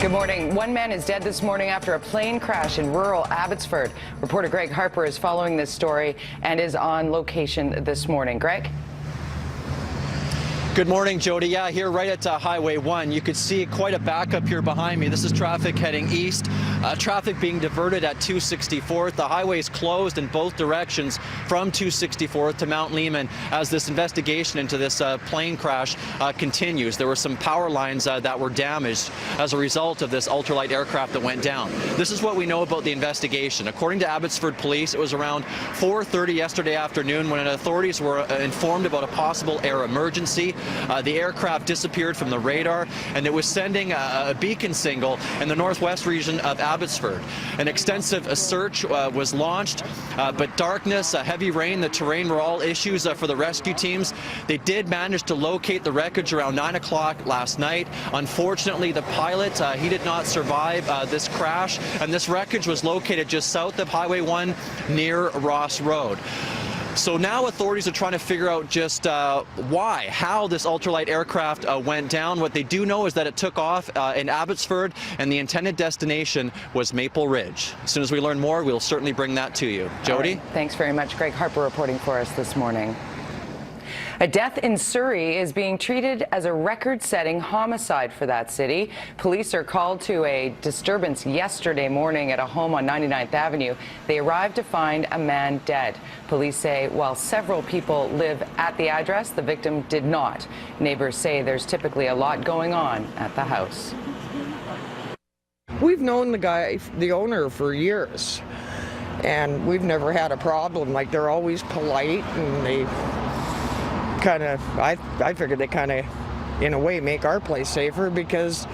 Good morning. One man is dead this morning after a plane crash in rural Abbotsford. Reporter Greg Harper is following this story and is on location this morning. Greg? Good morning, Jody. Yeah, here right at Highway 1, you could see quite a backup here behind me. This is traffic heading east, traffic being diverted at 264th. The highway is closed in both directions from 264th to Mount Lehman as this investigation into this plane crash continues. There were some power lines that were damaged as a result of this ultralight aircraft that went down. This is what we know about the investigation. According to Abbotsford Police, it was around 4:30 yesterday afternoon when authorities were informed about a possible air emergency. The aircraft disappeared from the radar, and it was sending a beacon signal in the northwest region of Abbotsford. An extensive search was launched, but darkness, heavy rain, the terrain were all issues for the rescue teams. They did manage to locate the wreckage around 9 o'clock last night. Unfortunately, the pilot, he did not survive this crash, and this wreckage was located just south of Highway 1 near Ross Road. So now authorities are trying to figure out just how this ultralight aircraft went down. What they do know is that it took off in Abbotsford, and the intended destination was Maple Ridge. As soon as we learn more, we'll certainly bring that to you. Jody? Right. Thanks very much. Greg Harper reporting for us this morning. A death in Surrey is being treated as a record-setting homicide for that city. Police are called to a disturbance yesterday morning at a home on 99th Avenue. They arrived to find a man dead. Police say while several people live at the address, the victim did not. Neighbors say there's typically a lot going on at the house. We've known the owner for years, and we've never had a problem. Like, they're always polite, and they I figured they kind of, in a way, make our place safer because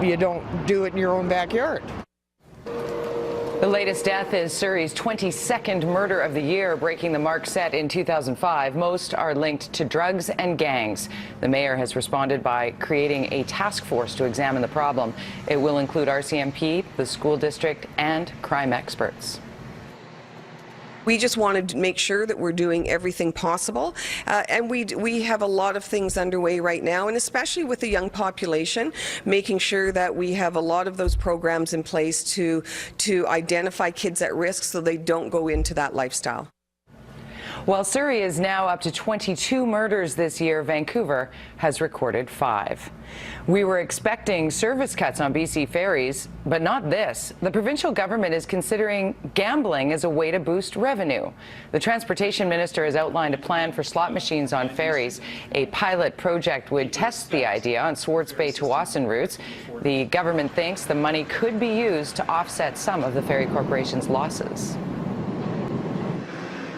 you don't do it in your own backyard. The latest death is Surrey's 22nd murder of the year, breaking the mark set in 2005. Most are linked to drugs and gangs. The mayor has responded by creating a task force to examine the problem. It will include RCMP, the school district, and crime experts. We just wanted to make sure that we're doing everything possible, and we have a lot of things underway right now, and especially with the young population, making sure that we have a lot of those programs in place to identify kids at risk so they don't go into that lifestyle. While Surrey is now up to 22 murders this year, Vancouver has recorded 5. We were expecting service cuts on BC ferries, but not this. The provincial government is considering gambling as a way to boost revenue. The transportation minister has outlined a plan for slot machines on ferries. A pilot project would test the idea on Swartz Bay to Wasson routes. The government thinks the money could be used to offset some of the ferry corporation's losses.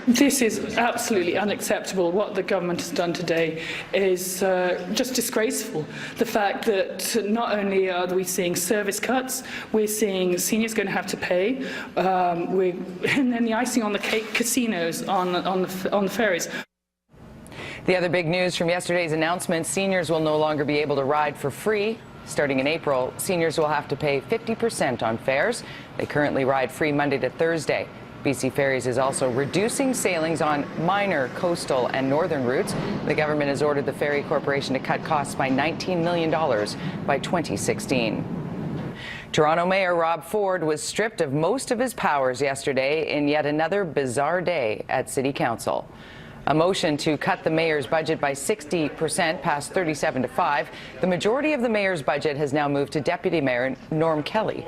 This is absolutely unacceptable. What the government has done today is just disgraceful. The fact that not only are we seeing service cuts, we're seeing seniors going to have to pay, and then the icing on the cake, casinos on the ferries. The other big news from yesterday's announcement, seniors will no longer be able to ride for free. Starting in April, seniors will have to pay 50% on fares. They currently ride free Monday to Thursday. BC Ferries is also reducing sailings on minor coastal and northern routes. The government has ordered the Ferry Corporation to cut costs by $19 million by 2016. Toronto Mayor Rob Ford was stripped of most of his powers yesterday in yet another bizarre day at City Council. A motion to cut the mayor's budget by 60% passed 37-5. The majority of the mayor's budget has now moved to Deputy Mayor Norm Kelly.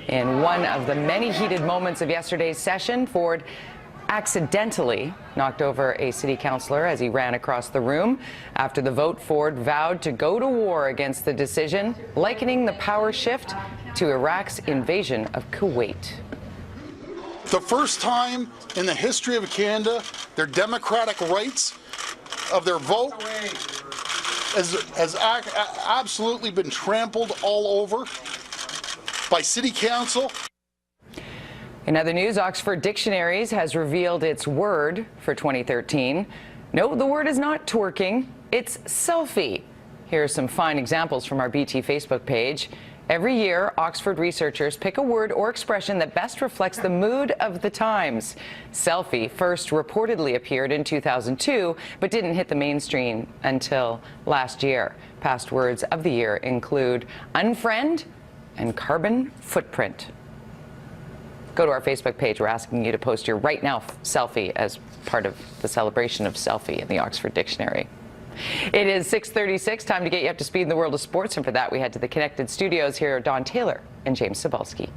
In one of the many heated moments of yesterday's session, Ford accidentally knocked over a city councillor as he ran across the room. After the vote, Ford vowed to go to war against the decision, likening the power shift to Iraq's invasion of Kuwait. The first time in the history of Canada, their democratic rights of their vote has absolutely been trampled all over by City Council. In other news, Oxford Dictionaries has revealed its word for 2013. No, the word is not twerking, it's selfie. Here are some fine examples from our BT Facebook page. Every year, Oxford researchers pick a word or expression that best reflects the mood of the times. Selfie first reportedly appeared in 2002, but didn't hit the mainstream until last year. Past words of the year include unfriend, and carbon footprint. Go to our Facebook page. We're asking you to post your right now selfie as part of the celebration of selfie in the Oxford Dictionary. It is 6:36, time to get you up to speed in the world of sports, and for that we head to the Connected Studios. Here are Don Taylor and James Cebulski.